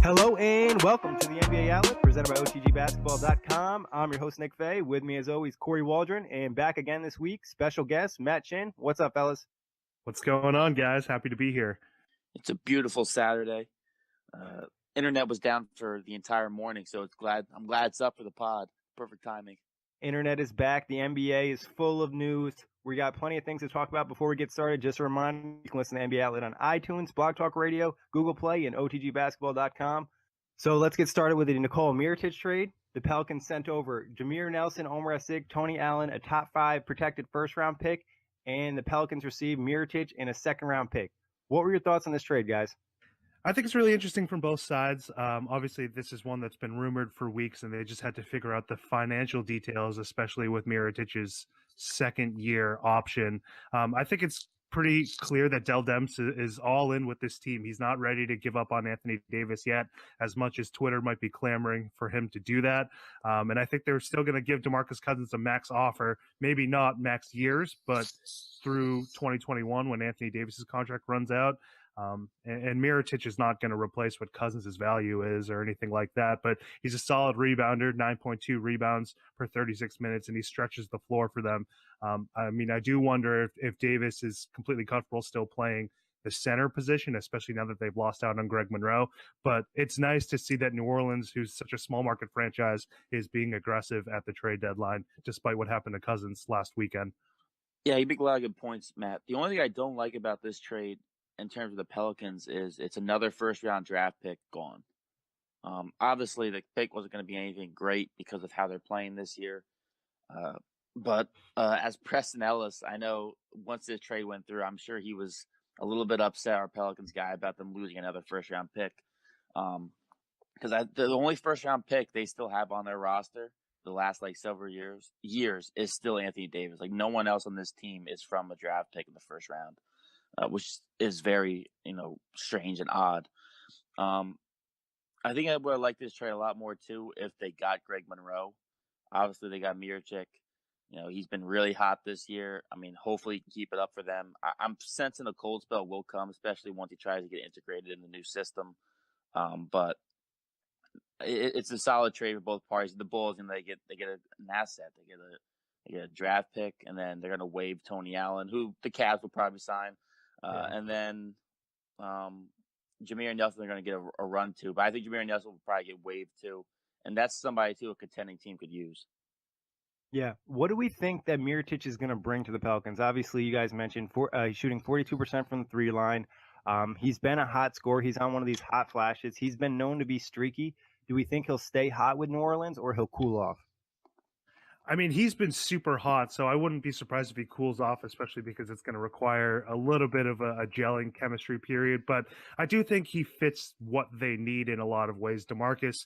Hello and welcome to the NBA Outlet presented by OTGBasketball.com. I'm your host, Nick Fay. With me, as always, Kory Waldron. And back again this week, special guest, Matt Chin. What's up, fellas? What's going on, guys? Happy to be here. It's a beautiful Saturday. Internet was down for the entire morning, so I'm glad it's up for the pod. Perfect timing. Internet is back. The NBA is full of news. We got plenty of things to talk about before we get started. Just a reminder, you can listen to NBA Outlet on iTunes, Blog Talk Radio, Google Play, and OTGBasketball.com. So let's get started with the Nikola Mirotic trade. The Pelicans sent over Jameer Nelson, Omer, Asik, Tony Allen, a top 5 protected first-round pick, and the Pelicans received Mirotic and a second-round pick. What were your thoughts on this trade, guys? I think it's really interesting from both sides. Obviously, this is one that's been rumored for weeks, and they just had to figure out the financial details, especially with Mirotic's second-year option. I think it's pretty clear that Dell Demps is all in with this team. He's not ready to give up on Anthony Davis yet, as much as Twitter might be clamoring for him to do that. And I think they're still going to give DeMarcus Cousins a max offer, maybe not max years, but through 2021 when Anthony Davis's contract runs out. And Mirotic is not going to replace what Cousins' value is or anything like that, but he's a solid rebounder, 9.2 rebounds per 36 minutes, and he stretches the floor for them. I do wonder if Davis is completely comfortable still playing the center position, especially now that they've lost out on Greg Monroe. But it's nice to see that New Orleans, who's such a small market franchise, is being aggressive at the trade deadline, despite what happened to Cousins last weekend. Yeah, you make a lot of good points, Matt. The only thing I don't like about this trade in terms of the Pelicans is it's another first-round draft pick gone. Obviously, the pick wasn't going to be anything great because of how they're playing this year. But as Preston Ellis, I know once this trade went through, I'm sure he was a little bit upset, our Pelicans guy, about them losing another first-round pick. Because the only first-round pick they still have on their roster the last several years is still Anthony Davis. No one else on this team is from a draft pick in the first round. Which is very, strange and odd. I think I would have liked this trade a lot more, too, if they got Greg Monroe. Obviously, they got Mirotic. He's been really hot this year. Hopefully he can keep it up for them. I'm sensing a cold spell will come, especially once he tries to get integrated in the new system. But it's a solid trade for both parties. The Bulls, they get an asset. They get a draft pick, and then they're going to waive Tony Allen, who the Cavs will probably sign. And then Jameer Nelson they're going to get a run to. But I think Jameer Nelson will probably get waived too. And that's somebody, too, a contending team could use. Yeah. What do we think that Mirotic is going to bring to the Pelicans? Obviously, you guys mentioned he's shooting 42% from the three line. He's been a hot scorer. He's on one of these hot flashes. He's been known to be streaky. Do we think he'll stay hot with New Orleans or he'll cool off? He's been super hot, so I wouldn't be surprised if he cools off, especially because it's going to require a little bit of a gelling chemistry period. But I do think he fits what they need in a lot of ways. DeMarcus,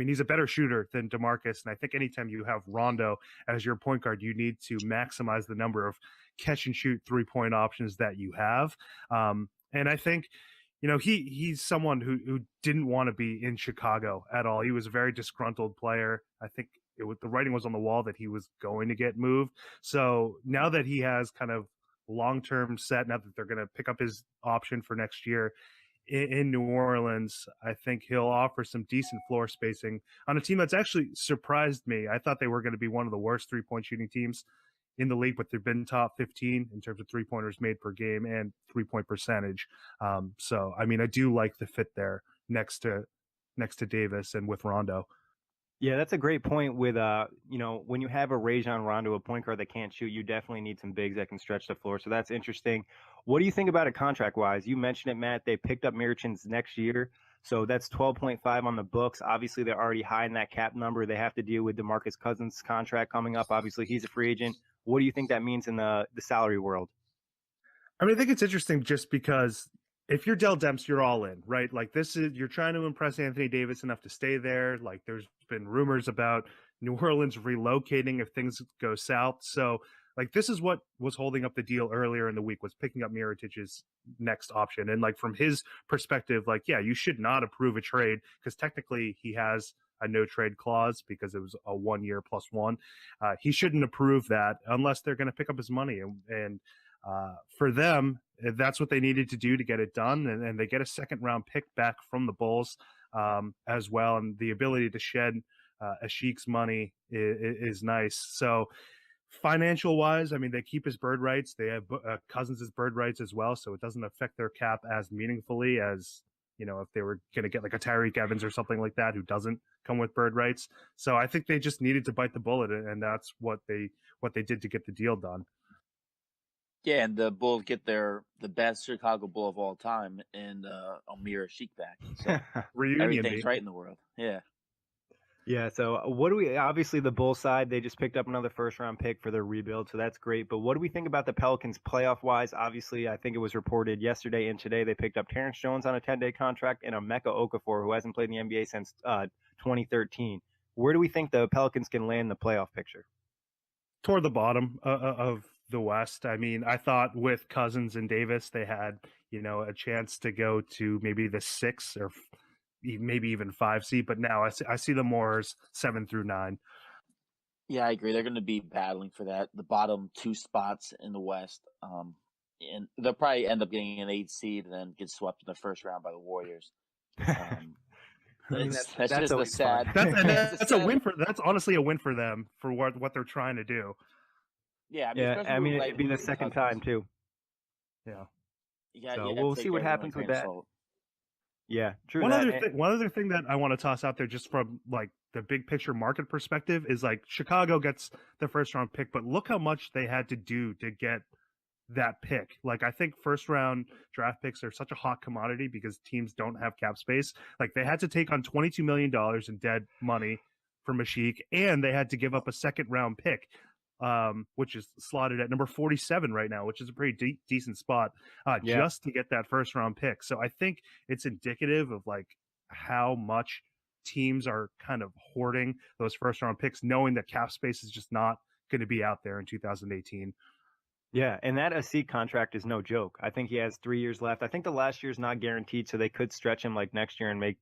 he's a better shooter than DeMarcus, and I think anytime you have Rondo as your point guard, you need to maximize the number of catch-and-shoot three-point options that you have. And I think he's someone who didn't want to be in Chicago at all. He was a very disgruntled player. I think the writing was on the wall that he was going to get moved. So now that he has kind of long-term set, now that they're going to pick up his option for next year in New Orleans, I think he'll offer some decent floor spacing on a team that's actually surprised me. I thought they were going to be one of the worst three-point shooting teams in the league, but they've been top 15 in terms of three-pointers made per game and three-point percentage. So I do like the fit there next to Davis and with Rondo. Yeah, that's a great point with, when you have a Rajon Rondo, a point guard that can't shoot, you definitely need some bigs that can stretch the floor. So that's interesting. What do you think about it contract-wise? You mentioned it, Matt. They picked up Mirotic next year. So that's 12.5 on the books. Obviously, they're already high in that cap number. They have to deal with DeMarcus Cousins' contract coming up. Obviously, he's a free agent. What do you think that means in the salary world? I think it's interesting just because if you're Dell Demps, you're all in, right? You're trying to impress Anthony Davis enough to stay there. There's been rumors about New Orleans relocating if things go south. So this is what was holding up the deal earlier in the week, was picking up Mirotic's next option. And from his perspective, you should not approve a trade because technically he has a no trade clause because it was a 1 year plus one. He shouldn't approve that unless they're going to pick up his money. And for them, that's what they needed to do to get it done. And they get a second round pick back from the Bulls. as well, and the ability to shed Asik's money is nice. So financial wise, I mean, they keep his bird rights. They have Cousins' bird rights as well, so it doesn't affect their cap as meaningfully as if they were going to get like a Tyreke Evans or something like that who doesn't come with bird rights. So I think they just needed to bite the bullet, and that's what they did to get the deal done. Yeah, and the Bulls get the best Chicago Bull of all time in Omer Asik back. So Reunion, everything's right in the world. Yeah. Yeah, so what do we obviously the Bulls side, they just picked up another first round pick for their rebuild, so that's great. But what do we think about the Pelicans playoff wise? Obviously, I think it was reported yesterday and today they picked up Terrence Jones on a 10-day contract and Emeka Okafor, who hasn't played in the NBA since 2013. Where do we think the Pelicans can land in the playoff picture? Toward the bottom of the West. I mean, I thought with Cousins and Davis, they had, a chance to go to maybe the 6 or maybe even 5 seed, but now I see them more as 7 through 9. Yeah, I agree. They're going to be battling for the bottom 2 spots in the West. And they'll probably end up getting an 8 seed and then get swept in the first round by the Warriors. I mean, that's just a sad. That's a win for. That's honestly a win for them for what they're trying to do. Yeah, I mean it'd be the second time too. Yeah. So we'll see what happens with that. Yeah, true. One other thing that I want to toss out there, just from like the big picture market perspective, is like Chicago gets the first round pick, but look how much they had to do to get that pick. Like, I think first round draft picks are such a hot commodity because teams don't have cap space. Like, they had to take on $22 million in dead money from Asik, and they had to give up a second round pick, which is slotted at number 47 right now, which is a pretty decent spot, just to get that first round pick. So I think it's indicative of like how much teams are kind of hoarding those first round picks, knowing that cap space is just not going to be out there in 2018. Yeah, and that Asik contract is no joke. I think he has 3 years left. I think the last year's not guaranteed, so they could stretch him like next year and make,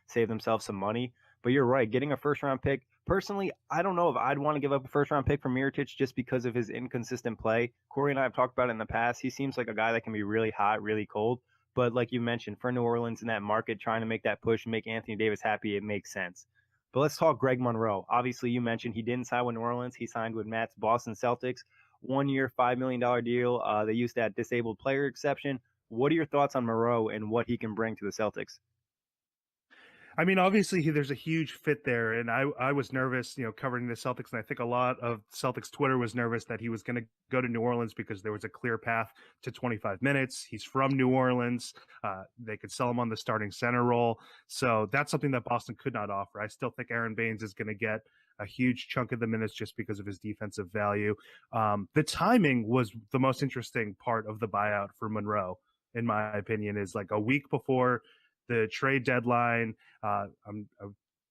save themselves some money. But you're right, getting a first round pick. Personally, I don't know if I'd want to give up a first round pick for Mirotic just because of his inconsistent play. Kory and I have talked about it in the past. He seems like a guy that can be really hot, really cold. But like you mentioned, for New Orleans in that market, trying to make that push and make Anthony Davis happy, it makes sense. But let's talk Greg Monroe. Obviously, you mentioned he didn't sign with New Orleans. He signed with Matt's Boston Celtics. 1 year, $5 million deal. They used that disabled player exception. What are your thoughts on Monroe and what he can bring to the Celtics? I mean, obviously, there's a huge fit there, and I was nervous, covering the Celtics, and I think a lot of Celtics Twitter was nervous that he was going to go to New Orleans because there was a clear path to 25 minutes. He's from New Orleans. They could sell him on the starting center role, so that's something that Boston could not offer. I still think Aaron Baines is going to get a huge chunk of the minutes just because of his defensive value. The timing was the most interesting part of the buyout for Monroe, in my opinion, is like a week before the trade deadline. I'm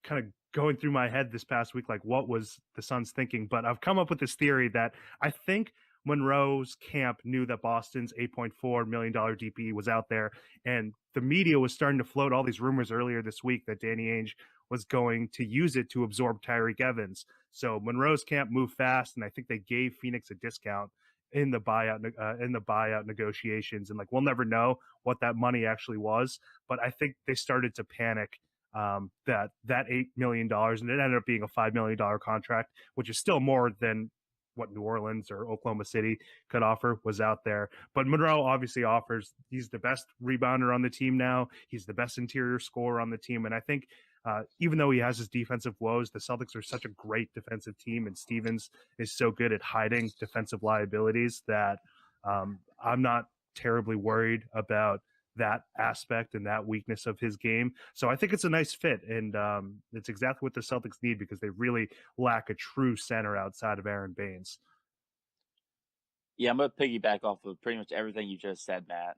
kind of going through my head this past week, like what was the Suns thinking? But I've come up with this theory that I think Monroe's camp knew that Boston's $8.4 million DP was out there, and the media was starting to float all these rumors earlier this week that Danny Ainge was going to use it to absorb Tyreke Evans. So Monroe's camp moved fast, and I think they gave Phoenix a discount in the buyout negotiations, and like we'll never know what that money actually was, but I think they started to panic that $8 million, and it ended up being a $5 million contract, which is still more than what New Orleans or Oklahoma City could offer, was out there. But Monroe obviously offers. He's the best rebounder on the team now. He's the best interior scorer on the team, and I think even though he has his defensive woes, the Celtics are such a great defensive team, and Stevens is so good at hiding defensive liabilities that I'm not terribly worried about that aspect and that weakness of his game. So I think it's a nice fit, and it's exactly what the Celtics need because they really lack a true center outside of Aaron Baines. Yeah, I'm going to piggyback off of pretty much everything you just said, Matt.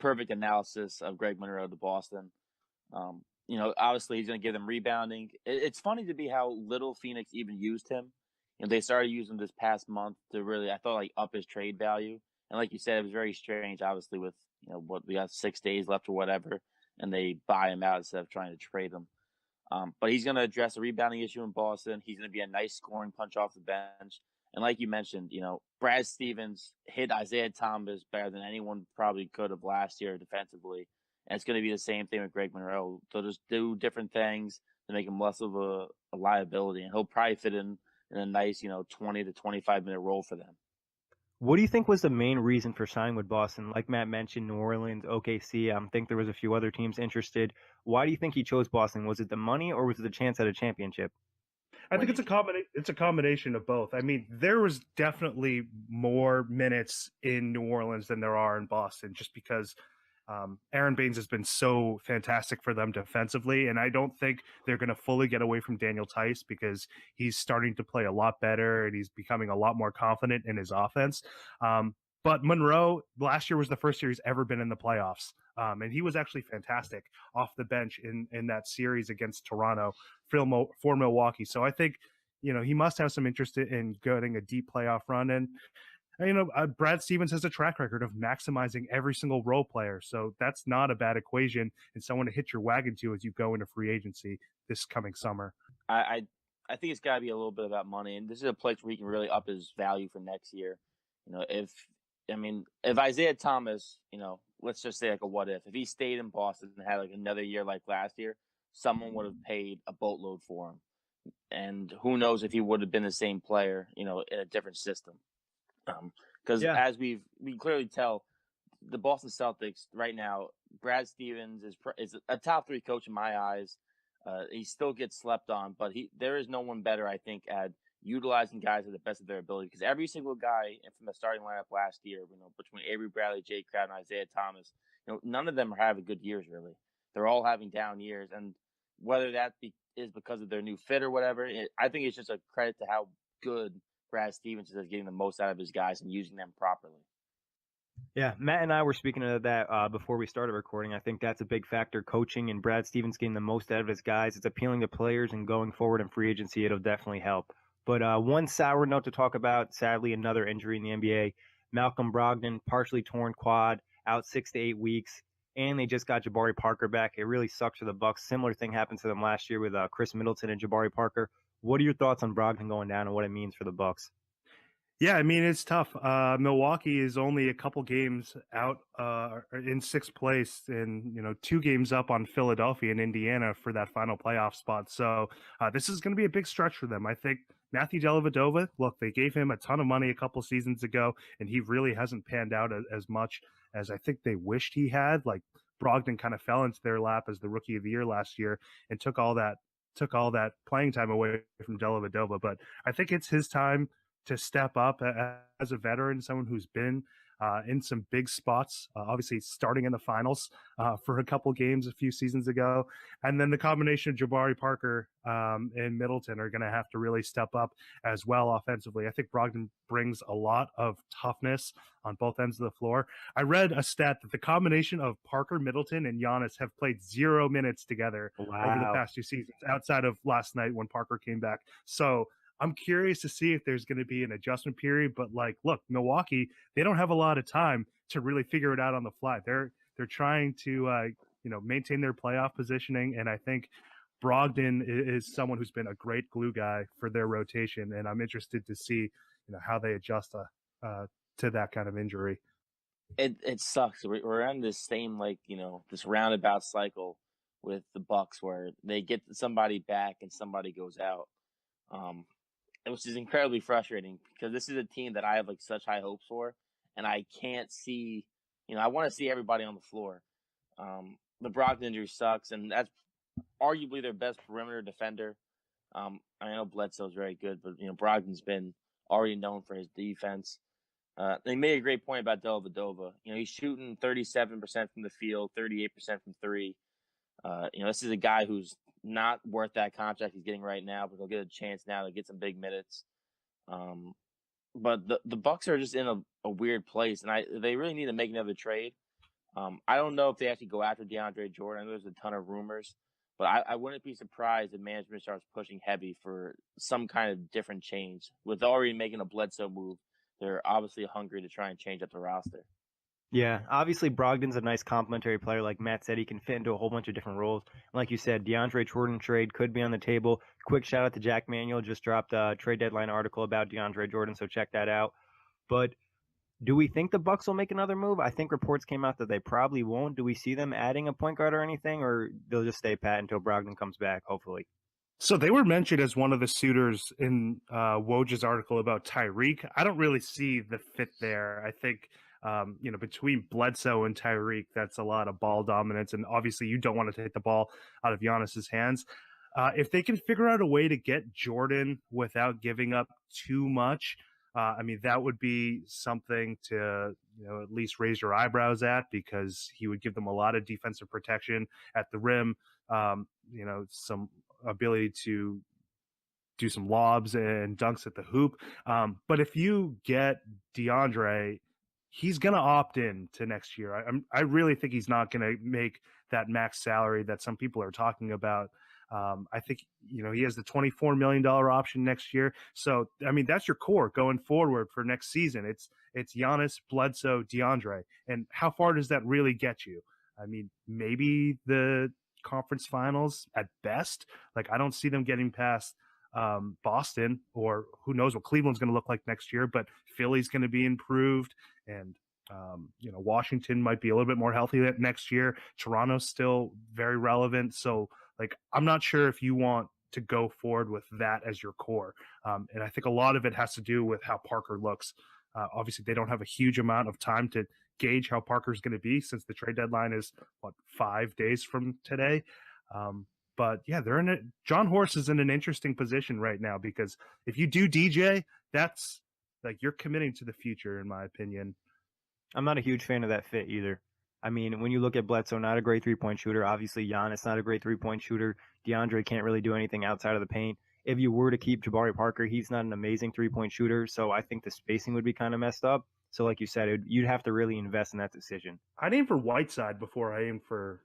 Perfect analysis of Greg Monroe to Boston. Obviously he's going to give them rebounding. It's funny to be how little Phoenix even used him. They started using him this past month to really, I thought, like up his trade value. And like you said, it was very strange, obviously, with, what we got 6 days left or whatever, and they buy him out instead of trying to trade him. But he's going to address a rebounding issue in Boston. He's going to be a nice scoring punch off the bench. And like you mentioned, Brad Stevens hit Isaiah Thomas better than anyone probably could have last year defensively. And it's going to be the same thing with Greg Monroe. They'll just do different things to make him less of a liability, and he'll probably fit in a nice, 20 to 25-minute role for them. What do you think was the main reason for signing with Boston? Like Matt mentioned, New Orleans, OKC. I think there was a few other teams interested. Why do you think he chose Boston? Was it the money or was it the chance at a championship? I think it's a combination of both. I mean, there was definitely more minutes in New Orleans than there are in Boston, just because Aaron Baines has been so fantastic for them defensively, and I don't think they're going to fully get away from Daniel Tice because he's starting to play a lot better and he's becoming a lot more confident in his offense. But Monroe last year was the first year he's ever been in the playoffs. And he was actually fantastic off the bench in that series against Toronto for Milwaukee. So I think, he must have some interest in getting a deep playoff run. And, Brad Stevens has a track record of maximizing every single role player. So that's not a bad equation and someone to hit your wagon to as you go into free agency this coming summer. I think it's got to be a little bit about money. And this is a place where he can really up his value for next year. If Isaiah Thomas, let's just say like a what if he stayed in Boston and had like another year like last year, someone would have paid a boatload for him. And who knows if he would have been the same player, in a different system. Because as we can clearly tell, the Boston Celtics right now, Brad Stevens is a top 3 coach in my eyes. He still gets slept on, but there is no one better, I think, at utilizing guys at the best of their ability. Because every single guy from the starting lineup last year, between Avery Bradley, Jay Crowder, and Isaiah Thomas, none of them are having good years really. They're all having down years, and whether that is because of their new fit or whatever, I think it's just a credit to how good Brad Stevens is getting the most out of his guys and using them properly. Yeah, Matt and I were speaking of that before we started recording. I think that's a big factor, coaching and Brad Stevens getting the most out of his guys. It's appealing to players, and going forward in free agency, it'll definitely help. But one sour note to talk about, sadly, another injury in the NBA. Malcolm Brogdon, partially torn quad, out 6 to 8 weeks, and they just got Jabari Parker back. It really sucks for the Bucks. Similar thing happened to them last year with Chris Middleton and Jabari Parker. What are your thoughts on Brogdon going down and what it means for the Bucks? Yeah, I mean, it's tough. Milwaukee is only a couple games out in 6th place and, 2 games up on Philadelphia and Indiana for that final playoff spot. So this is going to be a big stretch for them. I think Matthew Dellavedova, look, they gave him a ton of money a couple seasons ago, and he really hasn't panned out as much as I think they wished he had. Like Brogdon kind of fell into their lap as the rookie of the year last year and took all that playing time away from Dellavedova. But I think it's his time to step up as a veteran, someone who's been in some big spots, obviously starting in the finals for a couple games a few seasons ago. And then the combination of Jabari Parker and Middleton are going to have to really step up as well offensively. I think Brogdon brings a lot of toughness on both ends of the floor. I read a stat that the combination of Parker, Middleton, and Giannis have played 0 minutes together over the past 2 seasons, outside of last night when Parker came back. So I'm curious to see if there's going to be an adjustment period, but look, Milwaukee, they don't have a lot of time to really figure it out on the fly. They're trying to, maintain their playoff positioning. And I think Brogdon is someone who's been a great glue guy for their rotation. And I'm interested to see, how they adjust to that kind of injury. It sucks. We're on this same, this roundabout cycle with the Bucks where they get somebody back and somebody goes out. Which is incredibly frustrating because this is a team that I have such high hopes for, and I can't see. I want to see everybody on the floor. The Brogdon injury sucks, and that's arguably their best perimeter defender. I know Bledsoe's very good, but Brogdon's been already known for his defense. They made a great point about Dellavedova. He's shooting 37% from the field, 38% from 3. This is a guy who's not worth that contract he's getting right now, but he'll get a chance now to get some big minutes. But the Bucks are just in a weird place, and they really need to make another trade. I don't know if they actually go after DeAndre Jordan. I know there's a ton of rumors, but I wouldn't be surprised if management starts pushing heavy for some kind of different change. With already making a Bledsoe move, they're obviously hungry to try and change up the roster. Yeah, obviously Brogdon's a nice complementary player. Like Matt said, he can fit into a whole bunch of different roles. Like you said, DeAndre Jordan trade could be on the table. Quick shout out to Jack Manuel, just dropped a trade deadline article about DeAndre Jordan, so check that out. But Do we think the Bucks will make another move? I think reports came out that they probably won't. Do we see them adding a point guard or anything, or they'll just stay pat until Brogdon comes back, hopefully? So they were mentioned as one of the suitors in Woj's article about Tyreke. I don't really see the fit there. I think between Bledsoe and Tyreke, that's a lot of ball dominance, and obviously you don't want to take the ball out of Giannis's hands. If they can figure out a way to get Jordan without giving up too much, that would be something to at least raise your eyebrows at, because he would give them a lot of defensive protection at the rim. Some ability to do some lobs and dunks at the hoop. But if you get DeAndre, he's going to opt in to next year. I really think he's not going to make that max salary that some people are talking about. I think, he has the $24 million option next year. So, that's your core going forward for next season. It's Giannis, Bledsoe, DeAndre. And how far does that really get you? Maybe the conference finals at best. Like, I don't see them getting past Boston, or who knows what Cleveland's going to look like next year, but Philly's going to be improved, and Washington might be a little bit more healthy next year. Toronto's still very relevant. So, I'm not sure if you want to go forward with that as your core. And I think a lot of it has to do with how Parker looks. Obviously, they don't have a huge amount of time to gauge how Parker's going to be, since the trade deadline is 5 days from today. But yeah, John Horst is in an interesting position right now, because if you do DJ, that's you're committing to the future, in my opinion. I'm not a huge fan of that fit either. When you look at Bledsoe, not a great three-point shooter. Obviously, Giannis, not a great three-point shooter. DeAndre can't really do anything outside of the paint. If you were to keep Jabari Parker, he's not an amazing three-point shooter, so I think the spacing would be kind of messed up. So like you said, you'd have to really invest in that decision. I'd aim for Whiteside before I aim for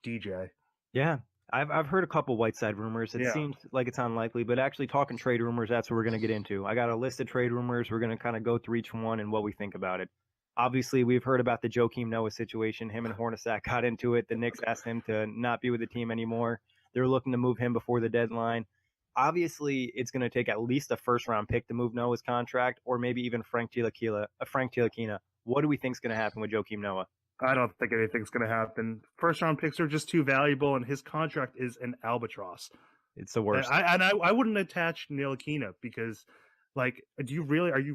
DJ. Yeah, I've heard a couple Whiteside rumors. It seems like it's unlikely, but actually talking trade rumors, that's what we're going to get into. I got a list of trade rumors. We're going to kind of go through each one and what we think about it. Obviously, we've heard about the Joakim Noah situation. Him and Hornacek got into it. The Knicks asked him to not be with the team anymore. They're looking to move him before the deadline. Obviously, it's going to take at least a first-round pick to move Noah's contract, or maybe even Frank Ntilikina. What do we think is going to happen with Joakim Noah? I don't think anything's going to happen. First-round picks are just too valuable, and his contract is an albatross. It's the worst. I wouldn't attach Ntilikina, because – are you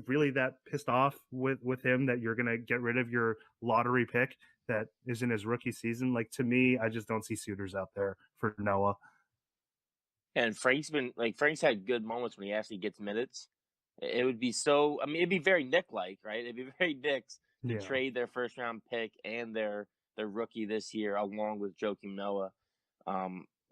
really that pissed off with him that you're going to get rid of your lottery pick that is in his rookie season? To me, I just don't see suitors out there for Noah. And Frank's had good moments when he actually gets minutes. It would be it'd be very Nick-like, right? It'd be very Knicks to trade their first round pick and their rookie this year along with Joakim Noah.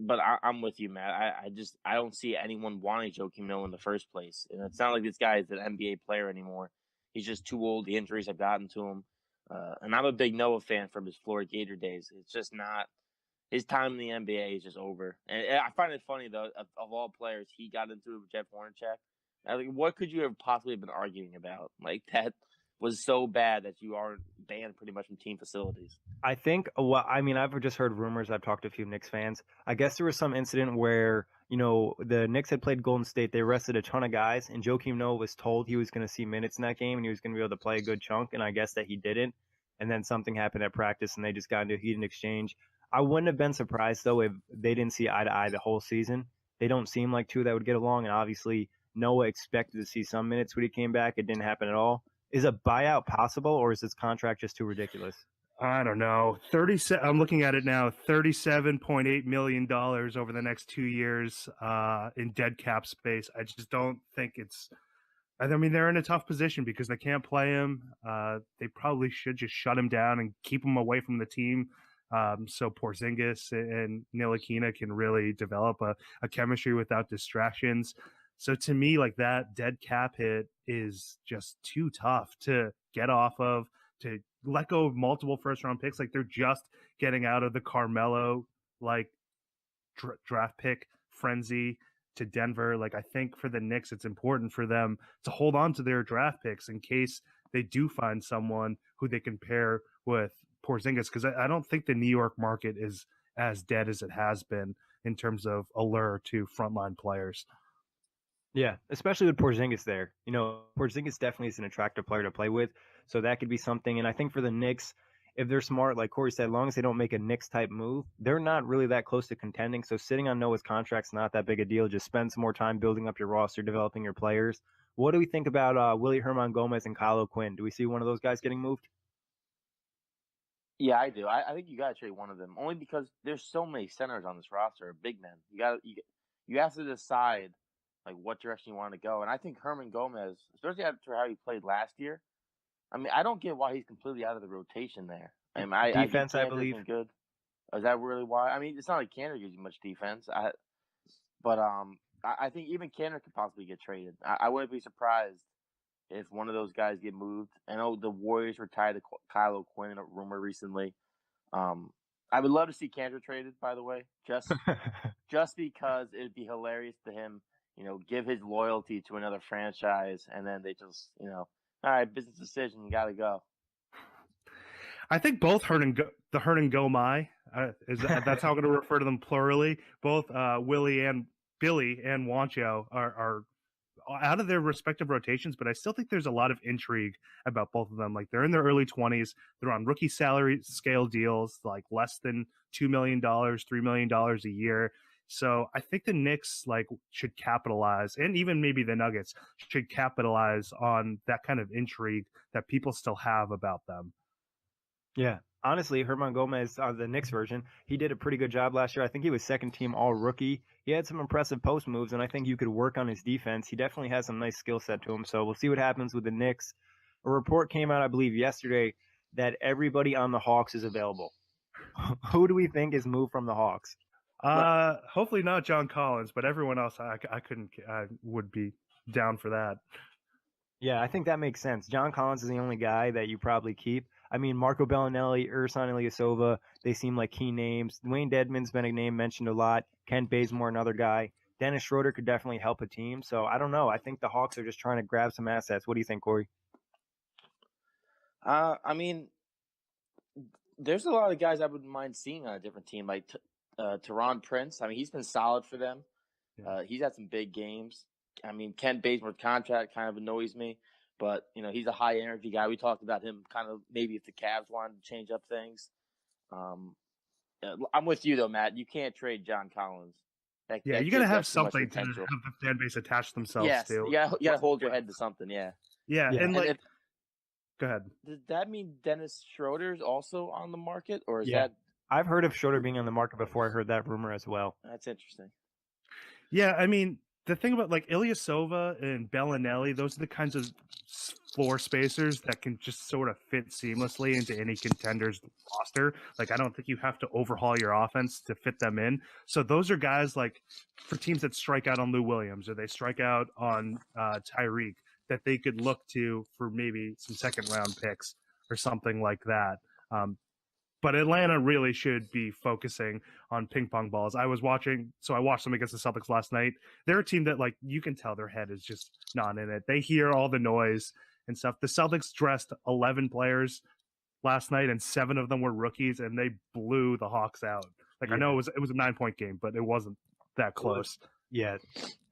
But I'm with you, Matt. I don't see anyone wanting Joakim Noah in the first place. And it's not like this guy is an NBA player anymore. He's just too old. The injuries have gotten to him. And I'm a big Noah fan from his Florida Gator days. It's just not – his time in the NBA is just over. And I find it funny, though, of all players, he got into it with Jeff Hornacek. What could you have possibly been arguing about? That was so bad that you are banned pretty much from team facilities. I think, I've just heard rumors. I've talked to a few Knicks fans. I guess there was some incident where, the Knicks had played Golden State. They arrested a ton of guys, and Joakim Noah was told he was going to see minutes in that game, and he was going to be able to play a good chunk, and I guess that he didn't. And then something happened at practice, and they just got into a heated exchange. I wouldn't have been surprised, though, if they didn't see eye to eye the whole season. They don't seem like two that would get along, and obviously Noah expected to see some minutes when he came back. It didn't happen at all. Is a buyout possible, or is this contract just too ridiculous? I don't know. I'm looking at it now. $37.8 million over the next 2 years in dead cap space. I just don't think it's. They're in a tough position because they can't play him. They probably should just shut him down and keep him away from the team, so Porzingis and Ntilikina can really develop a chemistry without distractions. So to me, that dead cap hit is just too tough to get off of, to let go of multiple first-round picks. They're just getting out of the Carmelo, draft pick frenzy to Denver. I think for the Knicks, it's important for them to hold on to their draft picks in case they do find someone who they can pair with Porzingis, because I don't think the New York market is as dead as it has been in terms of allure to frontline players. Yeah, especially with Porzingis there. Porzingis definitely is an attractive player to play with. So that could be something. And I think for the Knicks, if they're smart, like Kory said, as long as they don't make a Knicks type move, they're not really that close to contending. So sitting on Noah's contract's not that big a deal. Just spend some more time building up your roster, developing your players. What do we think about Willy Hernangomez and Kyle O'Quinn? Do we see one of those guys getting moved? Yeah, I do. I think you got to trade one of them only because there's so many centers on this roster, big men. You have to decide like what direction you want to go. And I think Hernangomez, especially after how he played last year, I mean, I don't get why he's completely out of the rotation there. I mean, Defense, I I believe. good. Is that really why? I mean, it's not like Cantor gives you much defense. I think even Cantor could possibly get traded. I wouldn't be surprised if one of those guys get moved. I know the Warriors were tied to Kyle O'Quinn in a rumor recently. I would love to see Cantor traded, by the way, just because it'd be hilarious to him, give his loyalty to another franchise, and then they just, all right, business decision, you got to go. I think both the Hernangomez, that's how I'm going to refer to them plurally. Both Willy and Billy and Wancho are out of their respective rotations, but I still think there's a lot of intrigue about both of them. Like they're in their early 20s, they're on rookie salary scale deals, like less than $2 million, $3 million a year. So I think the Knicks should capitalize, and even maybe the Nuggets should capitalize on that kind of intrigue that people still have about them. Yeah. Honestly, Hernangomez, the Knicks version, he did a pretty good job last year. I think he was second team all rookie. He had some impressive post moves, and I think you could work on his defense. He definitely has some nice skill set to him. So we'll see what happens with the Knicks. A report came out, I believe, yesterday that everybody on the Hawks is available. Who do we think is moved from the Hawks? Hopefully not John Collins, but everyone else I would be down for that. Yeah, I think that makes sense. John Collins is the only guy that you probably keep. I mean, Marco Bellinelli, Ersan Ilyasova, they seem like key names. Wayne Dedmon's been a name mentioned a lot. Kent Bazemore, another guy. Dennis Schroeder could definitely help a team. So I don't know. I think the Hawks are just trying to grab some assets. What do you think, Kory? I mean, there's a lot of guys I wouldn't mind seeing on a different team, like Teron Prince. I mean, he's been solid for them. Yeah. He's had some big games. I mean, Kent Bazemore's contract kind of annoys me. But, he's a high-energy guy. We talked about him kind of maybe if the Cavs wanted to change up things. I'm with you, though, Matt. You can't trade John Collins. You got to have something to have the fan base attach themselves to. You got to hold your head to something, yeah. Yeah, and go ahead. Does that mean Dennis Schroeder's also on the market? Or is that... I've heard of Schroeder being on the market before. I heard that rumor as well. That's interesting. Yeah, I mean... The thing about Ilyasova and Bellinelli, those are the kinds of floor spacers that can just sort of fit seamlessly into any contender's roster. I don't think you have to overhaul your offense to fit them in. So those are guys for teams that strike out on Lou Williams or they strike out on Tyreke that they could look to for maybe some second round picks or something like that. But Atlanta really should be focusing on ping pong balls. I watched them against the Celtics last night. They're a team that you can tell their head is just not in it. They hear all the noise and stuff. The Celtics dressed 11 players last night and 7 of them were rookies and they blew the Hawks out. I know it was a 9-point game, but it wasn't that close. Yeah,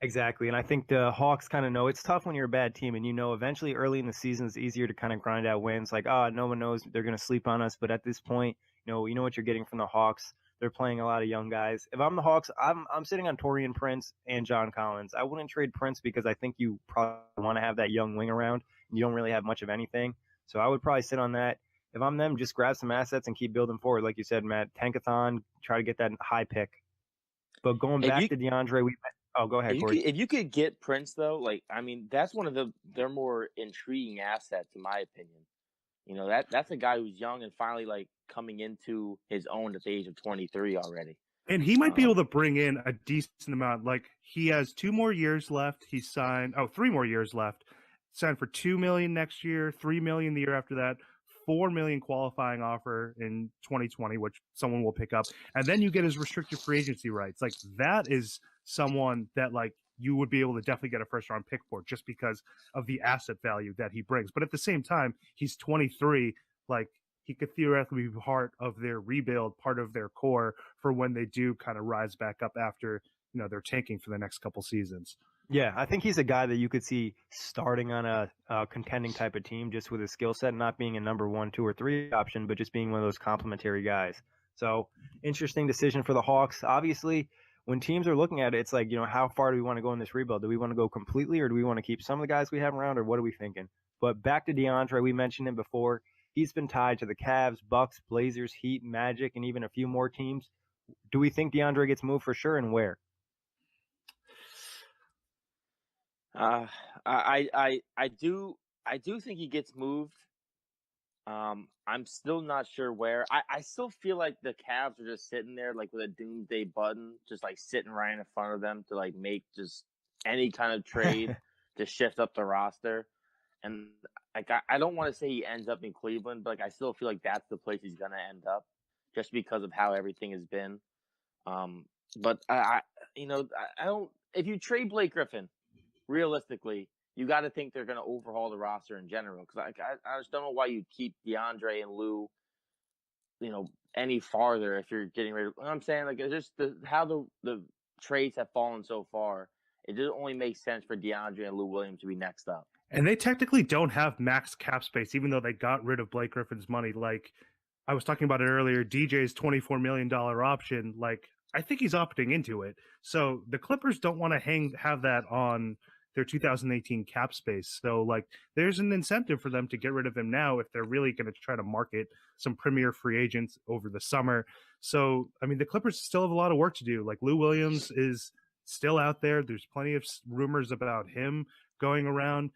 exactly. And I think the Hawks kind of know it's tough when you're a bad team and eventually early in the season it's easier to kind of grind out wins. No one knows they're going to sleep on us. But at this point, you know what you're getting from the Hawks. They're playing a lot of young guys. If I'm the Hawks, I'm sitting on Taurean Prince and John Collins. I wouldn't trade Prince because I think you probably want to have that young wing around. And you don't really have much of anything. So I would probably sit on that. If I'm them, just grab some assets and keep building forward. Like you said, Matt, tankathon, try to get that high pick. But going back to DeAndre, go ahead, Kory. If you could get Prince, though, that's one of their more intriguing assets, in my opinion. That's a guy who's young and finally, coming into his own at the age of 23 already. And he might be able to bring in a decent amount. He has 2 more years left. He signed, 3 more years left. Signed for $2 million next year, $3 million the year after that. $4 million qualifying offer in 2020, which someone will pick up. And then you get his restricted free agency rights. That is someone that you would be able to definitely get a first round pick for just because of the asset value that he brings. But at the same time, he's 23. He could theoretically be part of their rebuild, part of their core for when they do kind of rise back up after, they're tanking for the next couple seasons. Yeah, I think he's a guy that you could see starting on a contending type of team just with his skill set, not being a number 1, 2, or 3 option, but just being one of those complementary guys. So, interesting decision for the Hawks. Obviously, when teams are looking at it, it's like, how far do we want to go in this rebuild? Do we want to go completely, or do we want to keep some of the guys we have around, or what are we thinking? But back to DeAndre, we mentioned him before. He's been tied to the Cavs, Bucks, Blazers, Heat, Magic, and even a few more teams. Do we think DeAndre gets moved for sure, and where? I do think he gets moved. I'm still not sure where. I still feel like the Cavs are just sitting there like with a doomsday button, just like sitting right in front of them to like make just any kind of trade to shift up the roster. And like I don't want to say he ends up in Cleveland, but like I still feel like that's the place he's gonna end up, just because of how everything has been. But I don't. If you trade Blake Griffin, realistically, you got to think they're going to overhaul the roster in general. Because I just don't know why you keep DeAndre and Lou, any farther if you're getting ready. You know what I'm saying? Like, it's just how the trades have fallen so far. It doesn't only make sense for DeAndre and Lou Williams to be next up. And they technically don't have max cap space, even though they got rid of Blake Griffin's money. Like I was talking about it earlier, DJ's $24 million option, like I think he's opting into it. So the Clippers don't want to have that on their 2018 cap space. So like there's an incentive for them to get rid of him now if they're really going to try to market some premier free agents over the summer. So, I mean, the Clippers still have a lot of work to do. Like Lou Williams is still out there. There's plenty of rumors about him going around.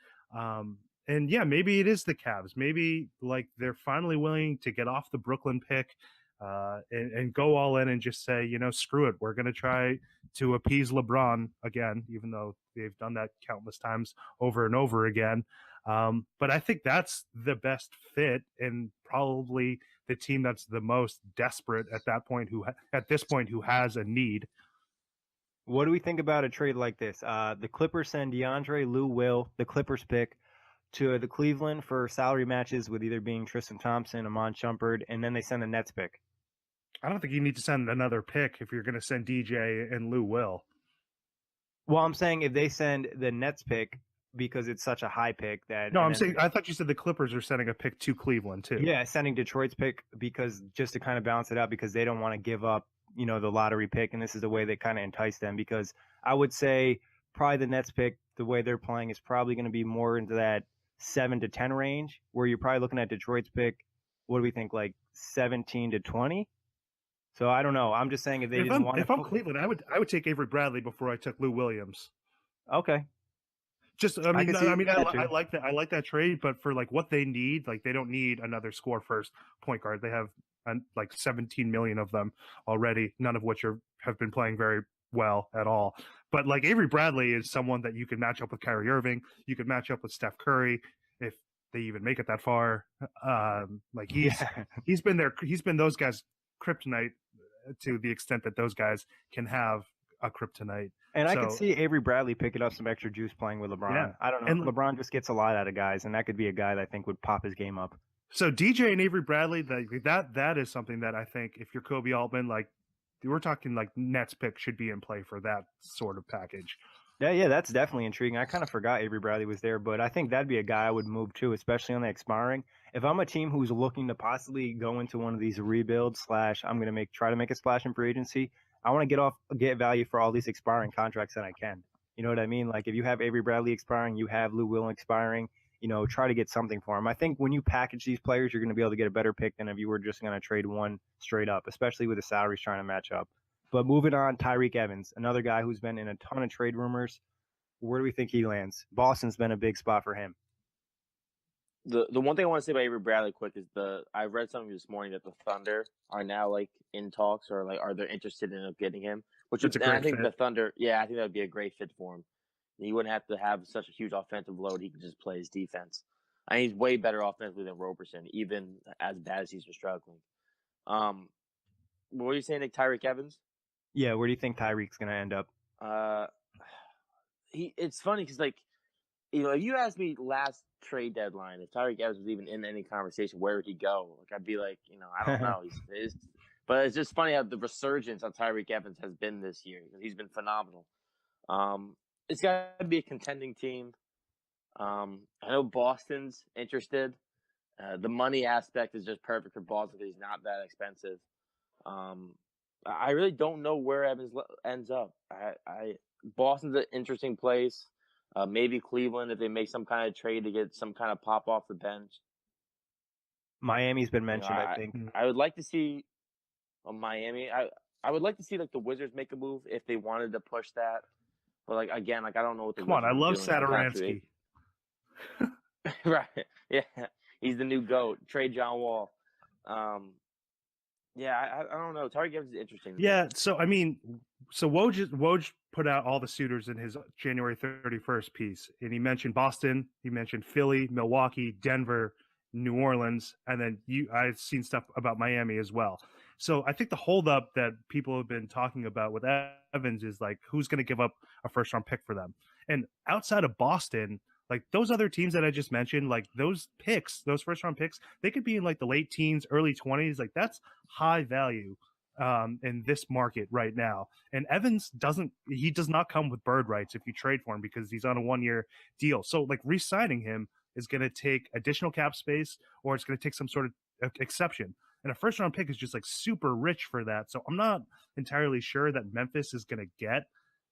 And yeah, maybe it is the Cavs. Maybe like they're finally willing to get off the Brooklyn pick and go all in and just say, screw it. We're going to try to appease LeBron again, even though they've done that countless times over and over again. But I think that's the best fit and probably the team that's the most desperate at this point who has a need. What do we think about a trade like this? The Clippers send DeAndre, Lou Will, the Clippers pick, to the Cleveland for salary matches with either being Tristan Thompson, Amon Shumpert, and then they send the Nets pick. I don't think you need to send another pick if you're going to send DJ and Lou Will. Well, I'm saying if they send the Nets pick because it's such a high pick that. No, I thought you said the Clippers are sending a pick to Cleveland too. Yeah, sending Detroit's pick because just to kind of balance it out because they don't want to give up, the lottery pick, and this is the way they kind of entice them because I would say probably the Nets pick, the way they're playing is probably going to be more into that 7 to 10 range where you're probably looking at Detroit's pick. What do we think, like 17 to 20? So I don't know. I'm just saying if I'm Cleveland, I would take Avery Bradley before I took Lou Williams. Okay. I like that. I like that trade, but for like what they need, like they don't need another score first point guard. They have like 17 million of them already, none of which have been playing very well at all. But like Avery Bradley is someone that you can match up with Kyrie Irving. You could match up with Steph Curry if they even make it that far. He's been those guys' kryptonite to the extent that those guys can have a kryptonite. And I could see Avery Bradley picking up some extra juice playing with LeBron. Yeah. I don't know. And LeBron just gets a lot out of guys, and that could be a guy that I think would pop his game up. So DJ and Avery Bradley, that is something that I think if you're Kobe Altman, like we're talking like Nets pick should be in play for that sort of package. Yeah, that's definitely intriguing. I kind of forgot Avery Bradley was there, but I think that'd be a guy I would move to, especially on the expiring. If I'm a team who's looking to possibly go into one of these rebuilds / I'm going to try to make a splash in free agency, I want to get value for all these expiring contracts that I can. You know what I mean? Like if you have Avery Bradley expiring, you have Lou Will expiring, try to get something for him. I think when you package these players, you're going to be able to get a better pick than if you were just going to trade one straight up, especially with the salaries trying to match up. But moving on, Tyreke Evans, another guy who's been in a ton of trade rumors. Where do we think he lands? Boston's been a big spot for him. The one thing I want to say about Avery Bradley quick is I read something this morning that the Thunder are now like in talks or like are they interested in getting him? I think the Thunder, I think that would be a great fit for him. He wouldn't have to have such a huge offensive load. He could just play his defense. I mean, he's way better offensively than Roberson, even as bad as he's been struggling. What were you saying, Nick? Tyreke Evans? Yeah, where do you think Tyreek's going to end up? It's funny because, like, if you asked me last trade deadline if Tyreke Evans was even in any conversation, where would he go? Like, I'd be like, I don't know. But it's just funny how the resurgence on Tyreke Evans has been this year. He's been phenomenal. it's got to be a contending team. I know Boston's interested. The money aspect is just perfect for Boston because he's not that expensive. I really don't know where Evans ends up. Boston's an interesting place. Maybe Cleveland if they make some kind of trade to get some kind of pop off the bench. Miami's been mentioned, I think. I would like to see Miami. I would like to see like the Wizards make a move if they wanted to push that. But like again, like I don't know what the Come on, I love Satoransky. Right. Yeah. He's the new GOAT. Trade John Wall. Yeah, I don't know. Tyreke Evans is interesting. Yeah, so I mean, Woj put out all the suitors in his January 31st piece, and he mentioned Boston, he mentioned Philly, Milwaukee, Denver, New Orleans, and then I've seen stuff about Miami as well. So I think the holdup that people have been talking about with Evans is like, who's going to give up a first-round pick for them? And outside of Boston, like those other teams that I just mentioned, like those picks, those first-round picks, they could be in like the late teens, early 20s. Like that's high value in this market right now. And Evans does not come with bird rights if you trade for him because he's on a 1-year deal. So like re-signing him is going to take additional cap space, or it's going to take some sort of exception. And a first round pick is just like super rich for that. So I'm not entirely sure that Memphis is going to get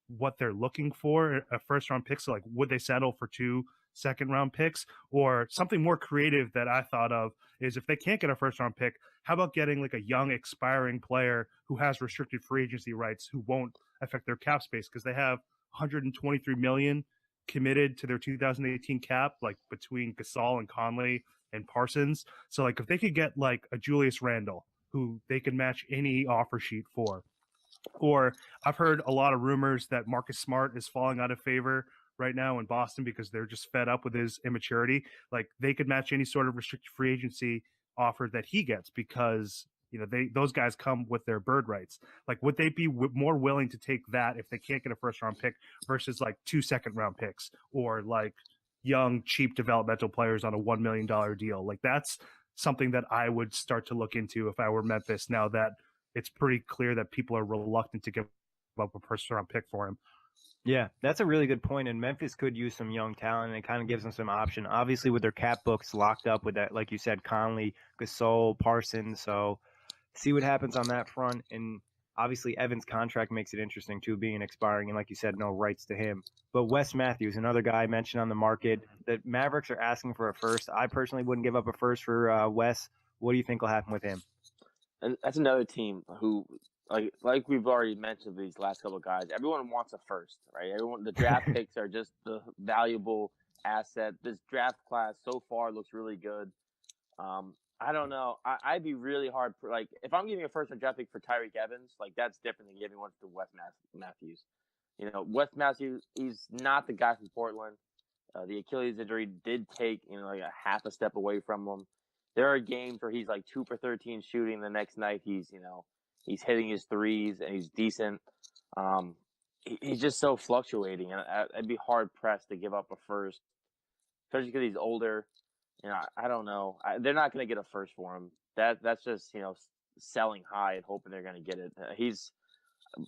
what they're looking for, a first round pick. So like, would they settle for 2 second round picks, or something more creative that I thought of is if they can't get a first round pick, how about getting like a young expiring player who has restricted free agency rights who won't affect their cap space because they have 123 million committed to their 2018 cap, like between Gasol and Conley and Parsons. So like if they could get like a Julius Randle who they could match any offer sheet for, or I've heard a lot of rumors that Marcus Smart is falling out of favor right now in Boston because they're just fed up with his immaturity. Like they could match any sort of restricted free agency offer that he gets because those guys come with their bird rights. Like would they be more willing to take that if they can't get a first round pick versus like 2 second round picks or like young cheap developmental players on a $1 million deal? Like that's something that I would start to look into if I were Memphis, now that it's pretty clear that people are reluctant to give up a first round pick for him. Yeah, that's a really good point. And Memphis could use some young talent, and it kind of gives them some option. Obviously, with their cap books locked up with that, like you said, Conley, Gasol, Parsons. So see what happens on that front. And obviously, Evans' contract makes it interesting, too, being expiring. And like you said, no rights to him. But Wes Matthews, another guy mentioned on the market, that Mavericks are asking for a first. I personally wouldn't give up a first for Wes. What do you think will happen with him? And that's another team who, like we've already mentioned these last couple of guys, everyone wants a first, right? The draft picks are just the valuable asset. This draft class so far looks really good. I don't know. I'd be really hard for, like, if I'm giving a first round draft pick for Tyreke Evans, like that's different than giving one to Wes Matthews. Wes Matthews, he's not the guy from Portland. The Achilles injury did take like a half a step away from him. There are games where he's like 2 for 13 shooting. The next night he's hitting his threes and he's decent. He's just so fluctuating, and I'd be hard pressed to give up a first, especially because he's older. I don't know. They're not going to get a first for him. That's just selling high and hoping they're going to get it. He's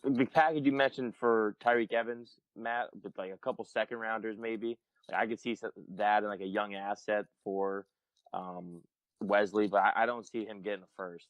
the package you mentioned for Tyreke Evans, Matt, with like a couple second rounders maybe. Like I could see that and like a young asset for Wesley, but I don't see him getting a first.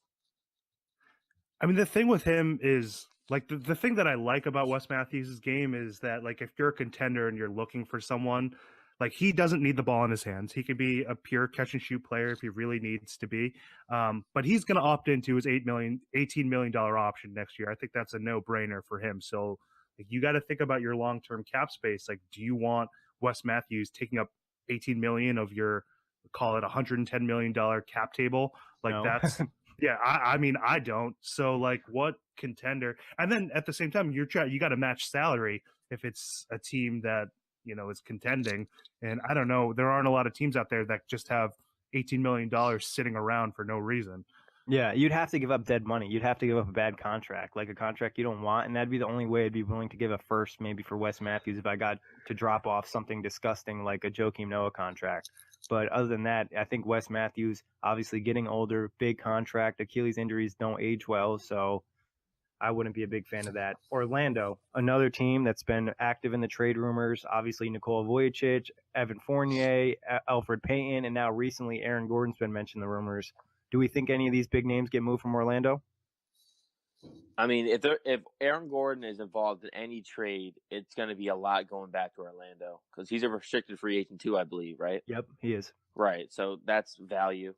I mean, the thing with him is like the thing that I like about Wes Matthews' game is that like if you're a contender and you're looking for someone, like he doesn't need the ball in his hands. He could be a pure catch and shoot player if he really needs to be. But he's going to opt into his $18 million option next year. I think that's a no-brainer for him. So like, you got to think about your long-term cap space. Like, do you want Wes Matthews taking up $18 million of your, call it $110 million cap table? Like no. That's yeah. I mean, I don't. So like, what contender? And then at the same time, you got to match salary if it's a team that is contending. And I don't know, there aren't a lot of teams out there that just have $18 million sitting around for no reason. Yeah, you'd have to give up dead money. You'd have to give up a bad contract, like a contract you don't want, and that'd be the only way I'd be willing to give a first maybe for Wes Matthews if I got to drop off something disgusting like a Joakim Noah contract. But other than that, I think Wes Matthews, obviously getting older, big contract, Achilles injuries don't age well, so I wouldn't be a big fan of that. Orlando, another team that's been active in the trade rumors. Obviously, Nikola Vucevic, Evan Fournier, Alfred Payton, and now recently Aaron Gordon's been mentioned in the rumors. Do we think any of these big names get moved from Orlando? I mean, if Aaron Gordon is involved in any trade, it's going to be a lot going back to Orlando because he's a restricted free agent too, I believe, right? Yep, he is. Right, so that's value.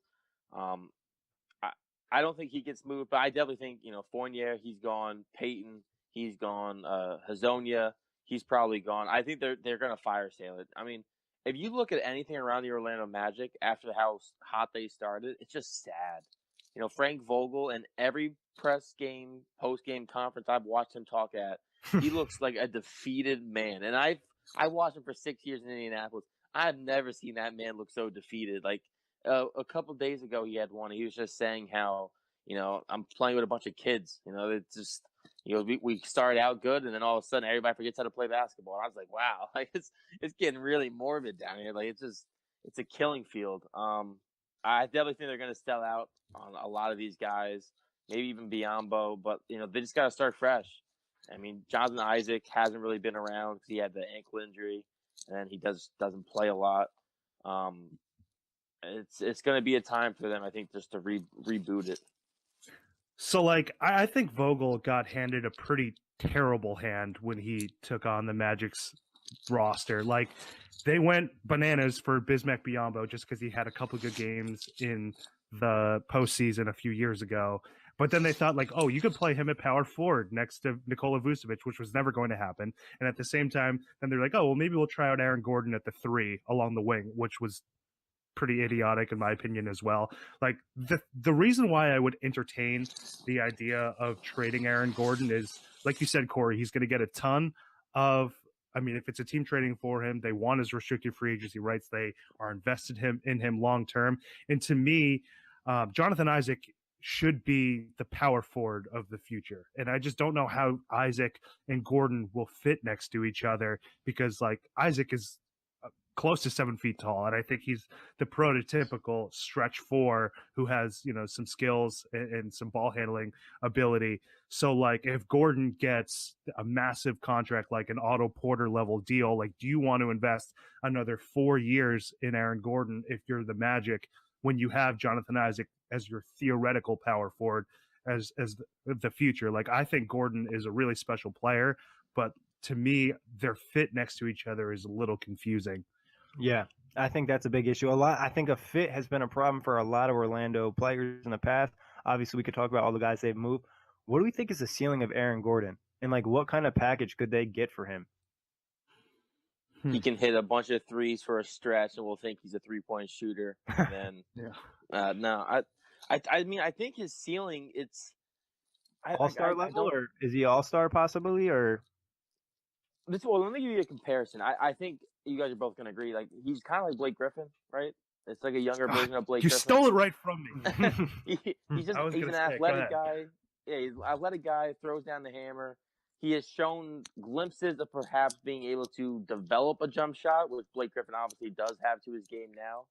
I don't think he gets moved, but I definitely think Fournier, he's gone. Peyton, he's gone. Hazonia, he's probably gone. I think they're going to fire Sailor. I mean, if you look at anything around the Orlando Magic after how hot they started, it's just sad. Frank Vogel and every press game, post game conference I've watched him talk at, he looks like a defeated man. And I watched him for 6 years in Indianapolis. I've never seen that man look so defeated. Like a couple days ago, he had one. He was just saying how I'm playing with a bunch of kids. It's just we started out good, and then all of a sudden everybody forgets how to play basketball. And I was like, wow, like it's getting really morbid down here. Like it's a killing field. I definitely think they're going to sell out on a lot of these guys, maybe even Biyombo, but they just got to start fresh. I mean, Jonathan Isaac hasn't really been around because he had the ankle injury, and then he doesn't play a lot. It's going to be a time for them, I think, just to reboot it. So, I think Vogel got handed a pretty terrible hand when he took on the Magic's roster. They went bananas for Bismack Biyombo just because he had a couple good games in the postseason a few years ago. But then they thought, oh, you could play him at power forward next to Nikola Vucevic, which was never going to happen. And at the same time, then they're like, oh, well, maybe we'll try out Aaron Gordon at the 3 along the wing, which was pretty idiotic in my opinion as well. The reason why I would entertain the idea of trading Aaron Gordon is, like you said, Kory, he's going to get a ton of, if it's a team trading for him, they want his restricted free agency rights. They are invested in him long term. And to me, Jonathan Isaac should be the power forward of the future. And I just don't know how Isaac and Gordon will fit next to each other because Isaac is close to 7 feet tall. And I think he's the prototypical stretch 4 who has, some skills and some ball handling ability. So if Gordon gets a massive contract, like an Otto Porter level deal, do you want to invest another 4 years in Aaron Gordon if you're the Magic when you have Jonathan Isaac as your theoretical power forward as the future? I think Gordon is a really special player, but to me, their fit next to each other is a little confusing. Yeah, I think that's a big issue. I think a fit has been a problem for a lot of Orlando players in the past. Obviously, we could talk about all the guys they've moved. What do we think is the ceiling of Aaron Gordon? And what kind of package could they get for him? He can hit a bunch of threes for a stretch, and we'll think he's a 3-point shooter. And then, I think his ceiling, it's all-star level, or is he all-star possibly, or? Well, let me give you a comparison. I think you guys are both going to agree. He's kind of like Blake Griffin, right? It's like a younger version of Blake Griffin. You stole it right from me. He's an athletic guy. Yeah, he's an athletic guy, throws down the hammer. He has shown glimpses of perhaps being able to develop a jump shot, which Blake Griffin obviously does have to his game now.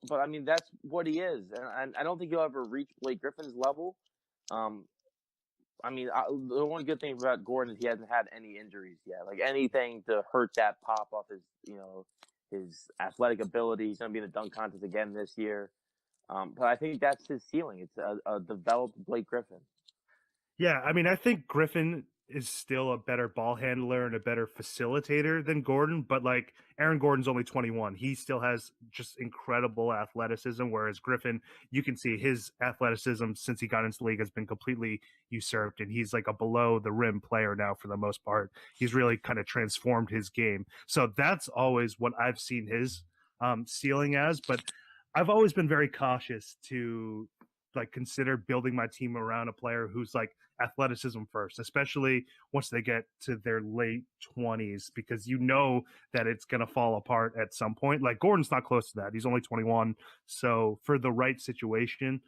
But, that's what he is. And I don't think he'll ever reach Blake Griffin's level. The one good thing about Gordon is he hasn't had any injuries yet. Anything to hurt that pop off his athletic ability. He's going to be in the dunk contest again this year. But I think that's his ceiling. It's a developed Blake Griffin. Yeah, I think Griffin is still a better ball handler and a better facilitator than Gordon, but Aaron Gordon's only 21. He still has just incredible athleticism, whereas Griffin, you can see his athleticism since he got into the league has been completely usurped, and he's a below the rim player now for the most part. He's really kind of transformed his game. So that's always what I've seen his ceiling as, but I've always been very cautious to consider building my team around a player who's athleticism first, especially once they get to their late 20s, because that it's going to fall apart at some point. Gordon's not close to that. He's only 21. So for the right situation,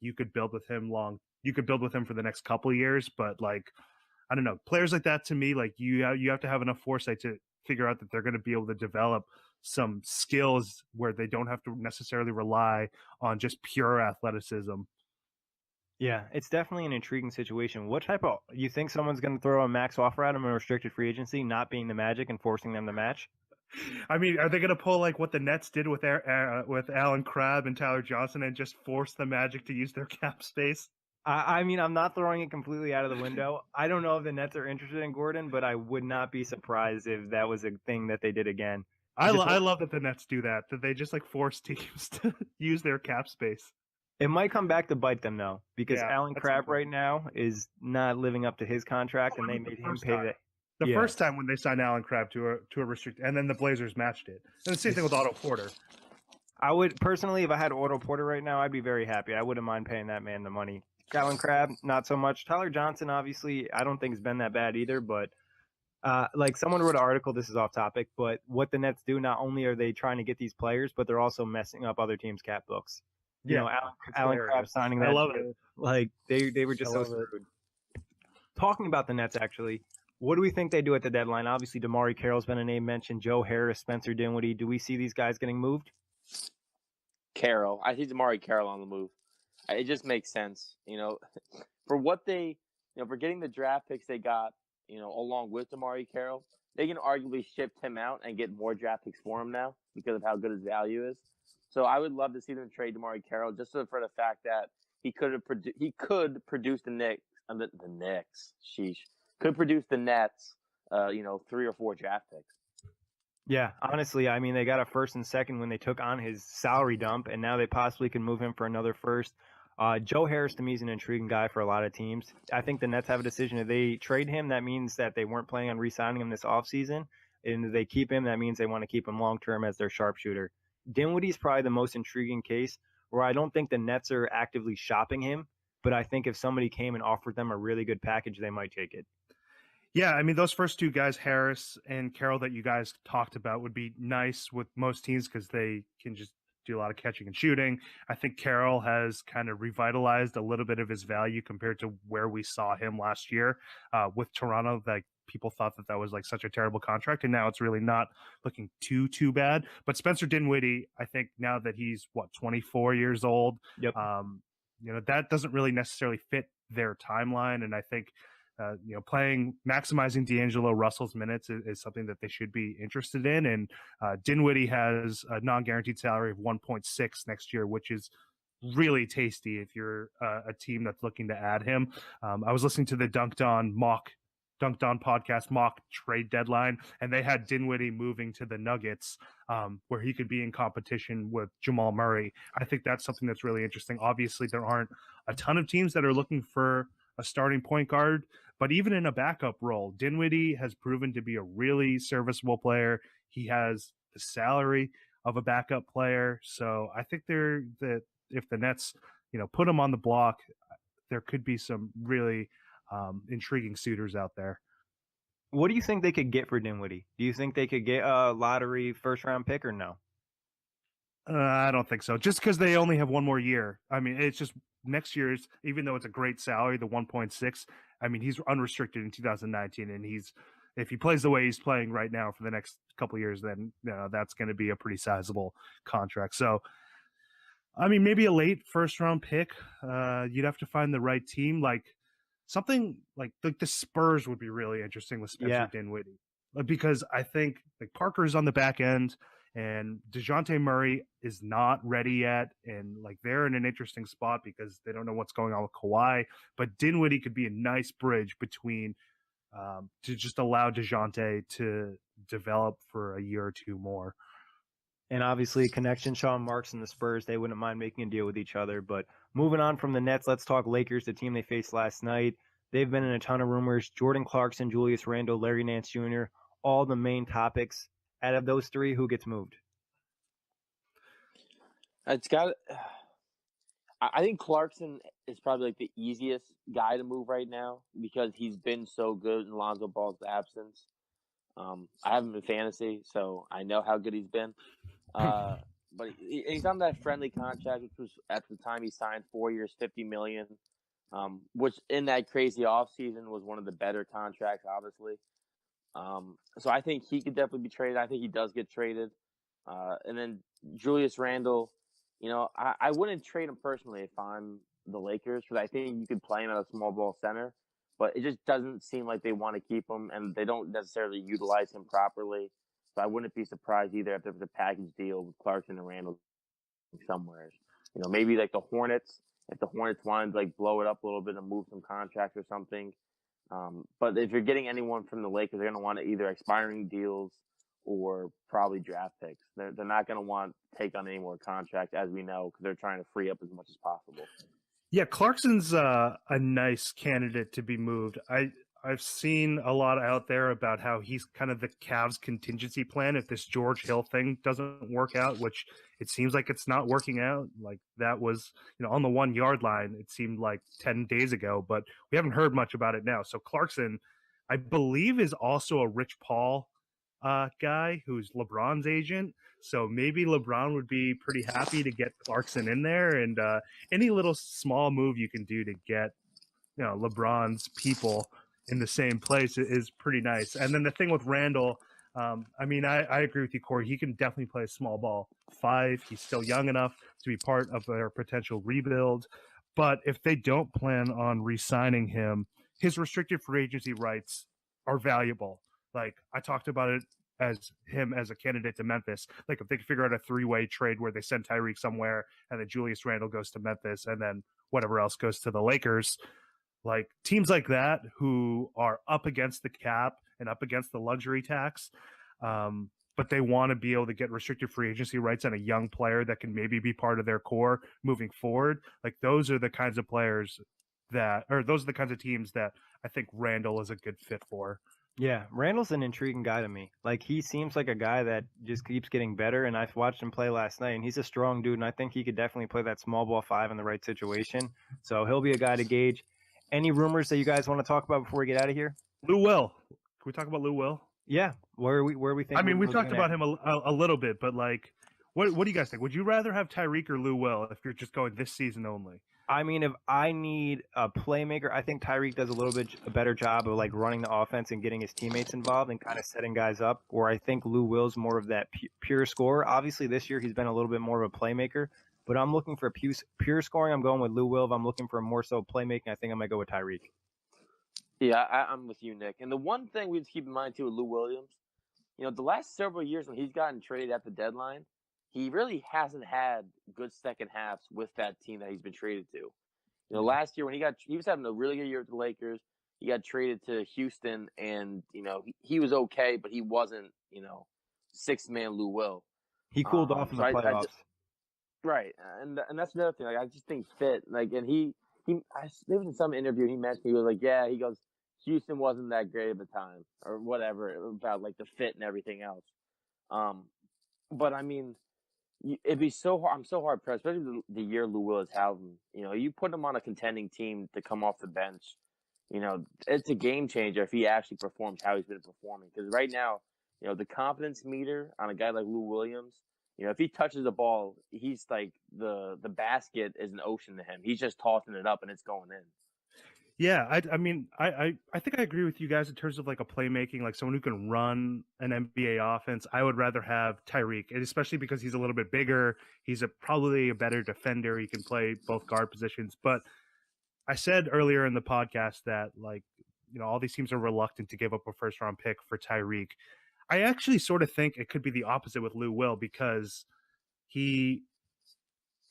you could build with him for the next couple of years. But I don't know, players like that, to me, you have to have enough foresight to figure out that they're going to be able to develop some skills where they don't have to necessarily rely on just pure athleticism. Yeah, it's definitely an intriguing situation. What type of you think someone's going to throw a max offer at him in restricted free agency, not being the Magic and forcing them to match? I mean, are they going to pull like what the Nets did with with Alan Crabb and Tyler Johnson and just force the Magic to use their cap space? I mean, I'm not throwing it completely out of the window. I don't know if the Nets are interested in Gordon, but I would not be surprised if that was a thing that they did again. I love that the Nets do that they just like force teams to use their cap space. It might come back to bite them though, because Yeah, Alan that's Crabb important. right now is not living up to his contract, and they made him pay that. The Yeah. first time when they signed Alan Crabb to a restricted, and then the Blazers matched it. And the same thing with Otto Porter. I would personally, if I had Otto Porter right now, I'd be very happy. I wouldn't mind paying that man the money. Alan Crabb, not so much. Tyler Johnson, obviously, I don't think has been that bad either. But like someone wrote an article, this is off topic, but what the Nets do, not only are they trying to get these players, but they're also messing up other teams' cap books. You know, Alan Crabb signing that. I love it. Like they were just so screwed. Talking about the Nets, actually, what do we think they do at the deadline? Obviously, DeMarre Carroll's been a name mentioned. Joe Harris, Spencer Dinwiddie. Do we see these guys getting moved? Carroll. I see DeMarre Carroll on the move. It just makes sense, for what they, for getting the draft picks they got, along with DeMarre Carroll, they can arguably ship him out and get more draft picks for him now because of how good his value is. So I would love to see them trade DeMarre Carroll just for the fact that he could produce the Knicks, the Knicks, sheesh, could produce the Nets, 3 or 4 draft picks. Yeah, honestly, I mean, they got a first and second when they took on his salary dump, and now they possibly can move him for another first. Joe Harris, to me, is an intriguing guy for a lot of teams. I think the Nets have a decision. If they trade him, that means that they weren't planning on re-signing him this offseason. And if they keep him, that means they want to keep him long-term as their sharpshooter. Dinwiddie's probably the most intriguing case, where I don't think the Nets are actively shopping him, but I think if somebody came and offered them a really good package, they might take it. Yeah, I mean, those first two guys, Harris and Carroll, that you guys talked about would be nice with most teams because they can just do a lot of catching and shooting. I think Carroll has kind of revitalized a little bit of his value compared to where we saw him last year with Toronto. Like, people thought that was like such a terrible contract, and now it's really not looking too bad. But Spencer Dinwiddie, I think now that he's 24 years old, Yep. That doesn't really necessarily fit their timeline, and I think maximizing D'Angelo Russell's minutes is something that they should be interested in. And Dinwiddie has a non-guaranteed salary of 1.6 next year, which is really tasty if you're a team that's looking to add him. I was listening to the Dunked On podcast mock trade deadline, and they had Dinwiddie moving to the Nuggets, where he could be in competition with Jamal Murray. I think that's something that's really interesting. Obviously, there aren't a ton of teams that are looking for a starting point guard, but even in a backup role, Dinwiddie has proven to be a really serviceable player. He has the salary of a backup player. So I think if the Nets, put him on the block, there could be some really intriguing suitors out there. What do you think they could get for Dinwiddie? Do you think they could get a lottery first-round pick or no? I don't think so. Just because they only have one more year. I mean, it's just next year's, even though it's a great salary, the 1.6, I mean, he's unrestricted in 2019, and if he plays the way he's playing right now for the next couple of years, then that's going to be a pretty sizable contract. So, I mean, maybe a late first-round pick. You'd have to find the right team, like something like the Spurs would be really interesting with Spencer Dinwiddie, because I think like Parker's on the back end, and DeJounte Murray is not ready yet. And like they're in an interesting spot because they don't know what's going on with Kawhi. But Dinwiddie could be a nice bridge between to just allow DeJounte to develop for a year or two more. And obviously, connection, Sean Marks and the Spurs, they wouldn't mind making a deal with each other. But moving on from the Nets, let's talk Lakers, the team they faced last night. They've been in a ton of rumors. Jordan Clarkson, Julius Randle, Larry Nance Jr., all the main topics. Out of those three, who gets moved? I think Clarkson is probably like the easiest guy to move right now because he's been so good in Lonzo Ball's absence. I have him in fantasy, so I know how good he's been. But he's on that friendly contract, which was at the time he signed 4 years, $50 million, which in that crazy offseason was one of the better contracts, obviously. So I think he could definitely be traded. I think he does get traded. And then Julius Randle, I wouldn't trade him personally if I'm the Lakers because I think you could play him at a small ball center, but it just doesn't seem like they want to keep him and they don't necessarily utilize him properly. So I wouldn't be surprised either if there was a package deal with Clarkson and Randall somewhere. Maybe like the Hornets, if the Hornets wanted to like blow it up a little bit and move some contracts or something. But if you're getting anyone from the Lakers, they're going to want either expiring deals or probably draft picks. They're not going to want to take on any more contracts, as we know, because they're trying to free up as much as possible. Yeah, Clarkson's a nice candidate to be moved. I've seen a lot out there about how he's kind of the Cavs contingency plan if this George Hill thing doesn't work out, which it seems like it's not working out. Like that was, on the 1 yard line, it seemed like 10 days ago, but we haven't heard much about it now. So Clarkson, I believe, is also a Rich Paul guy who's LeBron's agent. So maybe LeBron would be pretty happy to get Clarkson in there, and any little small move you can do to get, LeBron's people in the same place is pretty nice. And then the thing with Randall, I agree with you, Kory. He can definitely play a small ball 5. He's still young enough to be part of their potential rebuild. But if they don't plan on re-signing him, his restricted free agency rights are valuable. Like I talked about it as him as a candidate to Memphis. Like if they could figure out a 3-way trade where they send Tyreke somewhere and then Julius Randle goes to Memphis and then whatever else goes to the Lakers. Like teams like that who are up against the cap and up against the luxury tax, but they want to be able to get restricted free agency rights on a young player that can maybe be part of their core moving forward. Like those are the kinds of players those are the kinds of teams that I think Randall is a good fit for. Yeah, Randall's an intriguing guy to me. Like he seems like a guy that just keeps getting better, and I've watched him play last night, and he's a strong dude, and I think he could definitely play that small ball 5 in the right situation. So he'll be a guy to gauge. Any rumors that you guys want to talk about before we get out of here? Lou Will. Can we talk about Lou Will? Yeah. Where we think? I mean, we've talked about him a little bit, but like, what do you guys think? Would you rather have Tyreke or Lou Will if you're just going this season only? I mean, if I need a playmaker, I think Tyreke does a little bit a better job of like running the offense and getting his teammates involved and kind of setting guys up. Or I think Lou Will's more of that pure scorer. Obviously, this year he's been a little bit more of a playmaker. But I'm looking for pure scoring. I'm going with Lou Will. If I'm looking for more so playmaking, I think I might go with Tyreke. Yeah, I'm with you, Nick. And the one thing we have to keep in mind, too, with Lou Williams, the last several years when he's gotten traded at the deadline, he really hasn't had good second halves with that team that he's been traded to. Last year when he was having a really good year with the Lakers, he got traded to Houston, and, he was okay, but he wasn't, six-man Lou Will. He cooled off in the playoffs. Right, and that's another thing. Like I just think fit. Like, and there was in some interview he mentioned he was like, yeah, he goes, Houston wasn't that great of a time or whatever about like the fit and everything else. But I mean, it'd be so hard. I'm so hard pressed, especially the year Lou Will is having. You put him on a contending team to come off the bench. It's a game changer if he actually performs how he's been performing. Because right now, the confidence meter on a guy like Lou Williams. If he touches the ball, he's like the basket is an ocean to him. He's just tossing it up and it's going in. Yeah, I think I agree with you guys in terms of like a playmaking, like someone who can run an NBA offense. I would rather have Tyreke, and especially because he's a little bit bigger. He's probably a better defender. He can play both guard positions. But I said earlier in the podcast that like all these teams are reluctant to give up a first round pick for Tyreke. I actually sort of think it could be the opposite with Lou Will because he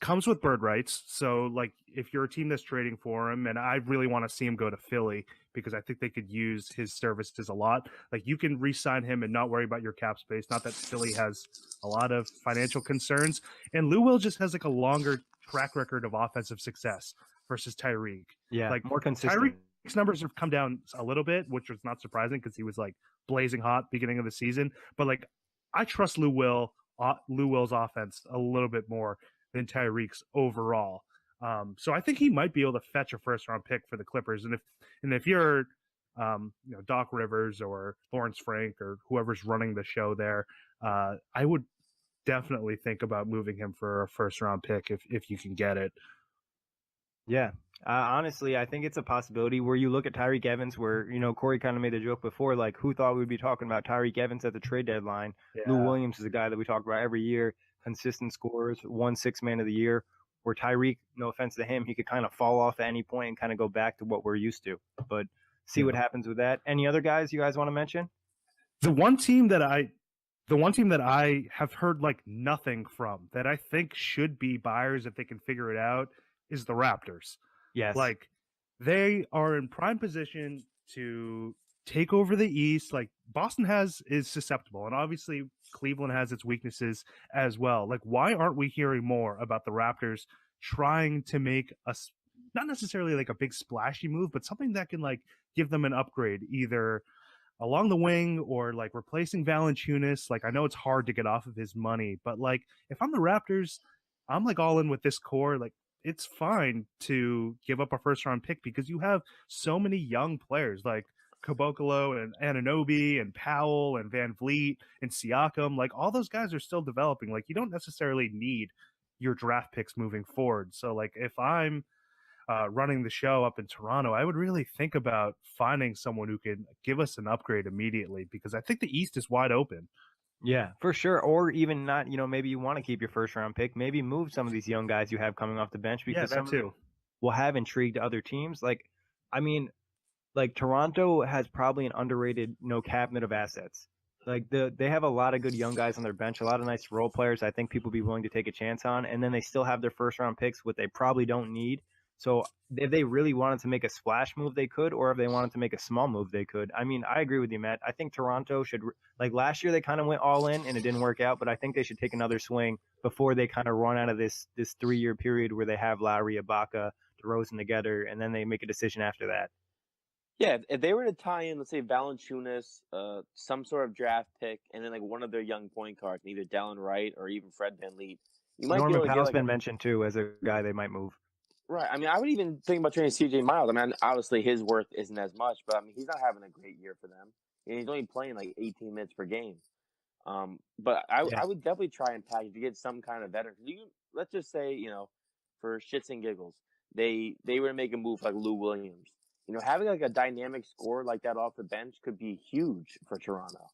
comes with bird rights. So, like, if you're a team that's trading for him, and I really want to see him go to Philly because I think they could use his services a lot. Like, you can re-sign him and not worry about your cap space. Not that Philly has a lot of financial concerns. And Lou Will just has, like, a longer track record of offensive success versus Tyreke. Yeah, like more consistent. Tyreke's numbers have come down a little bit, which was not surprising because he was, like, blazing hot beginning of the season. But, like, I trust Lou Will's offense a little bit more than Tyreke's overall. So I think he might be able to fetch a first round pick for the Clippers. And if you're Doc Rivers or Lawrence Frank or whoever's running the show there, I would definitely think about moving him for a first round pick if you can get it. Yeah. Honestly, I think it's a possibility where you look at Tyreke Evans, where, Kory kind of made the joke before, like, who thought we'd be talking about Tyreke Evans at the trade deadline? Yeah. Lou Williams is a guy that we talk about every year. consistent scorers, won Sixth Man of the Year, where Tyreke, no offense to him, he could kind of fall off at any point and kind of go back to what we're used to. But see what happens with that. Any other guys you guys want to mention? The one team that I have heard like nothing from that I think should be buyers if they can figure it out is the Raptors. Yes. Like they are in prime position to take over the East. Like Boston is susceptible, and obviously Cleveland has its weaknesses as well. Like, why aren't we hearing more about the Raptors trying to make us not necessarily like a big splashy move, but something that can like give them an upgrade either along the wing or like replacing Valanciunas? Like, I know it's hard to get off of his money, but like if I'm the Raptors, I'm like all in with this core. Like, it's fine to give up a first round pick because you have so many young players like Kabokolo and Anunoby and Powell and Van Vliet and Siakam. Like, all those guys are still developing. Like, you don't necessarily need your draft picks moving forward. So like if I'm running the show up in Toronto, I would really think about finding someone who can give us an upgrade immediately, because I think the East is wide open. Yeah, for sure. Or even not, maybe you want to keep your first round pick. Maybe move some of these young guys you have coming off the bench, because some of them will have intrigued other teams. Like, I mean, like Toronto has probably an underrated cabinet of assets. Like they have a lot of good young guys on their bench, a lot of nice role players I think people be willing to take a chance on, and then they still have their first round picks, what they probably don't need. So if they really wanted to make a splash move, they could, or if they wanted to make a small move, they could. I mean, I agree with you, Matt. I think Toronto should, like last year, they kind of went all in and it didn't work out, but I think they should take another swing before they kind of run out of this 3-year period where they have Lowry, Ibaka, DeRozan together, and then they make a decision after that. Yeah, if they were to tie in, let's say Valanciunas, some sort of draft pick, and then like one of their young point guards, either Dallin Wright or even Fred VanVleet, you might Norman be able to Powell's get been mentioned too as a guy they might move. Right. I mean, I would even think about trading CJ Miles. I mean, obviously his worth isn't as much, but I mean, he's not having a great year for them. And he's only playing like 18 minutes per game. But I would definitely try and package to get some kind of veteran. Let's just say, for shits and giggles, they were to make a move like Lou Williams. Having like a dynamic scorer like that off the bench could be huge for Toronto.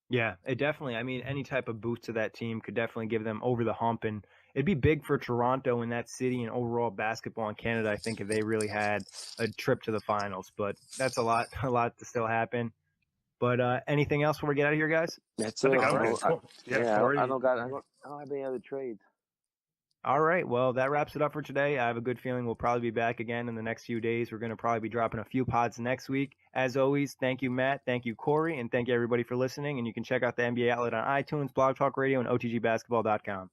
Yeah, it definitely. I mean, any type of boost to that team could definitely give them over the hump, and it'd be big for Toronto in that city and overall basketball in Canada, I think, if they really had a trip to the finals. But that's a lot to still happen. But anything else before we get out of here, guys? That's it. I don't I have any other trades. All right. Well, that wraps it up for today. I have a good feeling we'll probably be back again in the next few days. We're going to probably be dropping a few pods next week. As always, thank you, Matt. Thank you, Kory. And thank you, everybody, for listening. And you can check out the NBA Outlet on iTunes, Blog Talk Radio, and OTGBasketball.com.